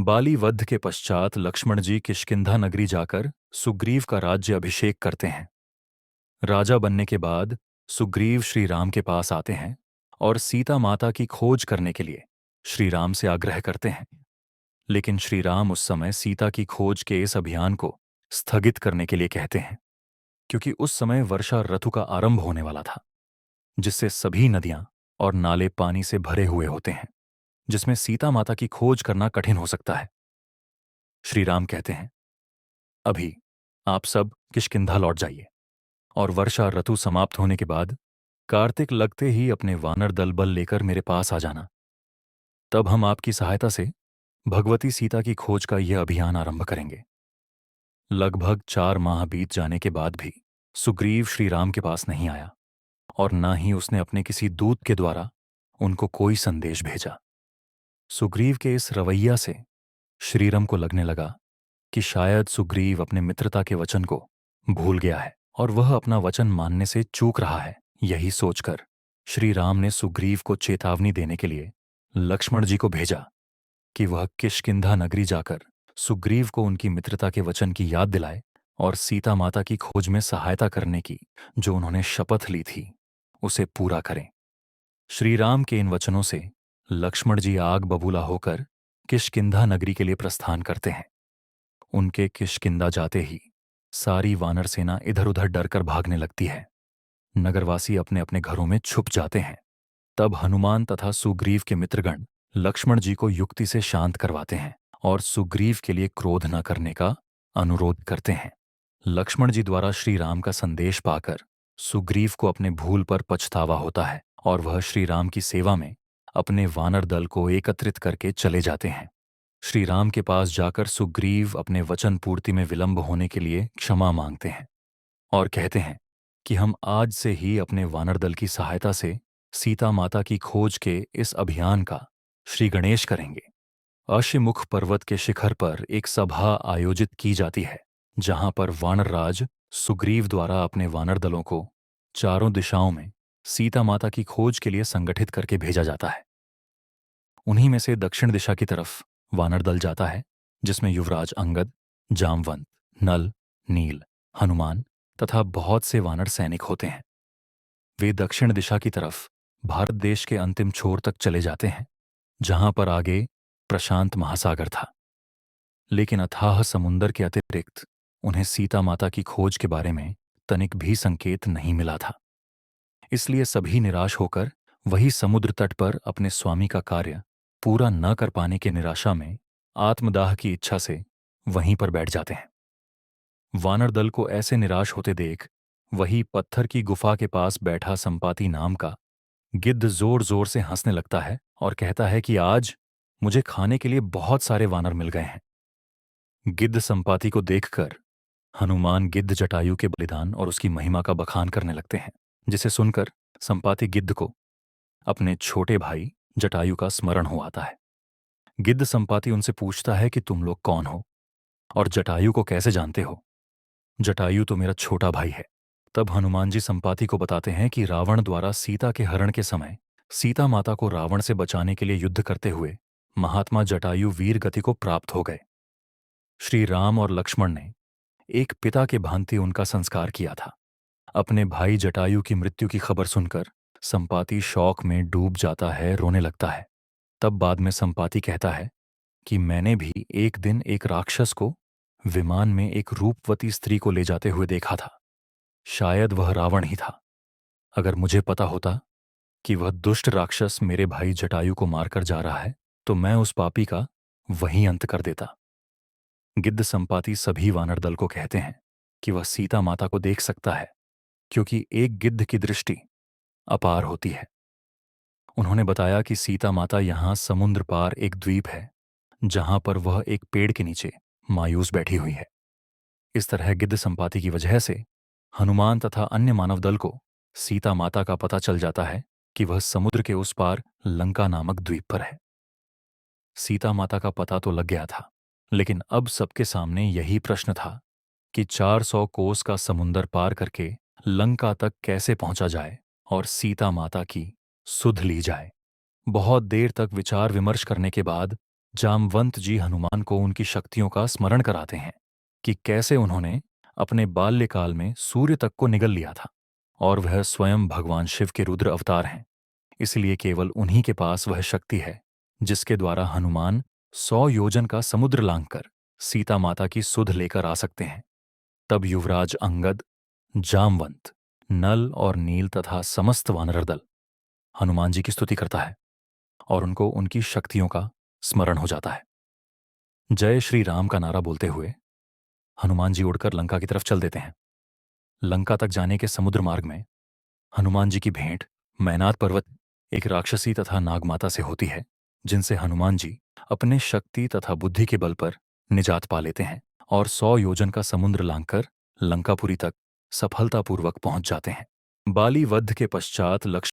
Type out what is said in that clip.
बाली वध के पश्चात लक्ष्मण जी किष्किंधा नगरी जाकर सुग्रीव का राज्य अभिषेक करते हैं। राजा बनने के बाद सुग्रीव श्री राम के पास आते हैं और सीता माता की खोज करने के लिए श्री राम से आग्रह करते हैं। लेकिन श्री राम उस समय सीता की खोज के इस अभियान को स्थगित करने के लिए कहते हैं, क्योंकि उस समय वर्षा ऋतु का आरंभ होने वाला था, जिससे सभी नदियां और नाले पानी से भरे हुए होते हैं, जिसमें सीता माता की खोज करना कठिन हो सकता है। श्री राम कहते हैं, अभी आप सब किष्किंधा लौट जाइए और वर्षा ऋतु समाप्त होने के बाद कार्तिक लगते ही अपने वानर दल बल लेकर मेरे पास आ जाना। तब हम आपकी सहायता से भगवती सीता की खोज का यह अभियान आरंभ करेंगे। लगभग 4 माह बीत जाने के बाद भी सुग्रीव श्री राम के पास नहीं आया और न ही उसने अपने किसी दूत के द्वारा उनको कोई संदेश भेजा। सुग्रीव के इस रवैया से श्रीराम को लगने लगा कि शायद सुग्रीव अपने मित्रता के वचन को भूल गया है और वह अपना वचन मानने से चूक रहा है। यही सोचकर श्री राम ने सुग्रीव को चेतावनी देने के लिए लक्ष्मण जी को भेजा कि वह किष्किंधा नगरी जाकर सुग्रीव को उनकी मित्रता के वचन की याद दिलाए और सीता माता की खोज में सहायता करने की जो उन्होंने शपथ ली थी उसे पूरा करें। श्री राम के इन वचनों से लक्ष्मण जी आग बबूला होकर किष्किंधा नगरी के लिए प्रस्थान करते हैं। उनके किष्किंधा जाते ही सारी वानर सेना इधर उधर डरकर भागने लगती है। नगरवासी अपने अपने घरों में छुप जाते हैं। तब हनुमान तथा सुग्रीव के मित्रगण लक्ष्मण जी को युक्ति से शांत करवाते हैं और सुग्रीव के लिए क्रोध न करने का अनुरोध करते हैं। लक्ष्मण जी द्वारा श्री राम का संदेश पाकर सुग्रीव को अपने भूल पर पछतावा होता है और वह श्री राम की सेवा में अपने वानर दल को एकत्रित करके चले जाते हैं। श्री राम के पास जाकर सुग्रीव अपने वचन पूर्ति में विलंब होने के लिए क्षमा मांगते हैं और कहते हैं कि हम आज से ही अपने वानर दल की सहायता से सीता माता की खोज के इस अभियान का श्री गणेश करेंगे। अश्वमुख पर्वत के शिखर पर एक सभा आयोजित की जाती है, जहां पर वानरराज सुग्रीव द्वारा अपने वानर दलों को चारों दिशाओं में सीता माता की खोज के लिए संगठित करके भेजा जाता है। उन्हीं में से दक्षिण दिशा की तरफ वानर दल जाता है, जिसमें युवराज अंगद, जामवंत, नल, नील, हनुमान तथा बहुत से वानर सैनिक होते हैं। वे दक्षिण दिशा की तरफ भारत देश के अंतिम छोर तक चले जाते हैं, जहां पर आगे प्रशांत महासागर था। लेकिन अथाह समुंदर के अतिरिक्त उन्हें सीता माता की खोज के बारे में तनिक भी संकेत नहीं मिला था। इसलिए सभी निराश होकर वही समुद्र तट पर अपने स्वामी का कार्य पूरा न कर पाने की निराशा में आत्मदाह की इच्छा से वहीं पर बैठ जाते हैं। वानर दल को ऐसे निराश होते देख वही पत्थर की गुफा के पास बैठा संपाति नाम का गिद्ध जोर जोर से हंसने लगता है और कहता है कि आज मुझे खाने के लिए बहुत सारे वानर मिल गए हैं। गिद्ध संपाति को देखकर हनुमान गिद्ध जटायु के बलिदान और उसकी महिमा का बखान करने लगते हैं, जिसे सुनकर संपाति गिद्ध को अपने छोटे भाई जटायु का स्मरण हो आता है। गिद्ध संपाति उनसे पूछता है कि तुम लोग कौन हो और जटायु को कैसे जानते हो? जटायु तो मेरा छोटा भाई है। तब हनुमान जी संपाति को बताते हैं कि रावण द्वारा सीता के हरण के समय सीता माता को रावण से बचाने के लिए युद्ध करते हुए महात्मा जटायु वीर गति को प्राप्त हो गए। श्री राम और लक्ष्मण ने एक पिता के भांति उनका संस्कार किया था। अपने भाई जटायु की मृत्यु की खबर सुनकर संपाति शौक में डूब जाता है, रोने लगता है। तब बाद में संपाति कहता है कि मैंने भी एक दिन एक राक्षस को विमान में एक रूपवती स्त्री को ले जाते हुए देखा था। शायद वह रावण ही था। अगर मुझे पता होता कि वह दुष्ट राक्षस मेरे भाई जटायु को मारकर जा रहा है, तो मैं उस पापी का वहीं अंत कर देता। गिद्ध संपाति सभी वानर दल को कहते हैं कि वह सीता माता को देख सकता है, क्योंकि एक गिद्ध की दृष्टि अपार होती है। उन्होंने बताया कि सीता माता यहां समुद्र पार एक द्वीप है, जहां पर वह एक पेड़ के नीचे मायूस बैठी हुई है। इस तरह गिद्ध संपाति की वजह से हनुमान तथा अन्य मानव दल को सीता माता का पता चल जाता है कि वह समुद्र के उस पार लंका नामक द्वीप पर है। सीता माता का पता तो लग गया था, लेकिन अब सबके सामने यही प्रश्न था कि 400 कोस का समुंदर पार करके लंका तक कैसे पहुंचा जाए और सीता माता की सुध ली जाए। बहुत देर तक विचार विमर्श करने के बाद जामवंत जी हनुमान को उनकी शक्तियों का स्मरण कराते हैं कि कैसे उन्होंने अपने बाल्यकाल में सूर्य तक को निगल लिया था और वह स्वयं भगवान शिव के रुद्र अवतार हैं। इसलिए केवल उन्हीं के पास वह शक्ति है जिसके द्वारा हनुमान 100 योजन का समुद्र लांघकर सीता माता की सुध लेकर आ सकते हैं। तब युवराज अंगद, जामवंत, नल और नील तथा समस्त वानर दल हनुमान जी की स्तुति करता है और उनको उनकी शक्तियों का स्मरण हो जाता है। जय श्री राम का नारा बोलते हुए हनुमान जी उड़कर लंका की तरफ चल देते हैं। लंका तक जाने के समुद्र मार्ग में हनुमान जी की भेंट मैनात पर्वत एक राक्षसी तथा नागमाता से होती है, जिनसे हनुमान जी अपने शक्ति तथा बुद्धि के बल पर निजात पा लेते हैं और 100 योजन का समुद्र लांघकर लंकापुरी तक सफलतापूर्वक पहुंच जाते हैं। बाली वध के पश्चात लक्ष्मण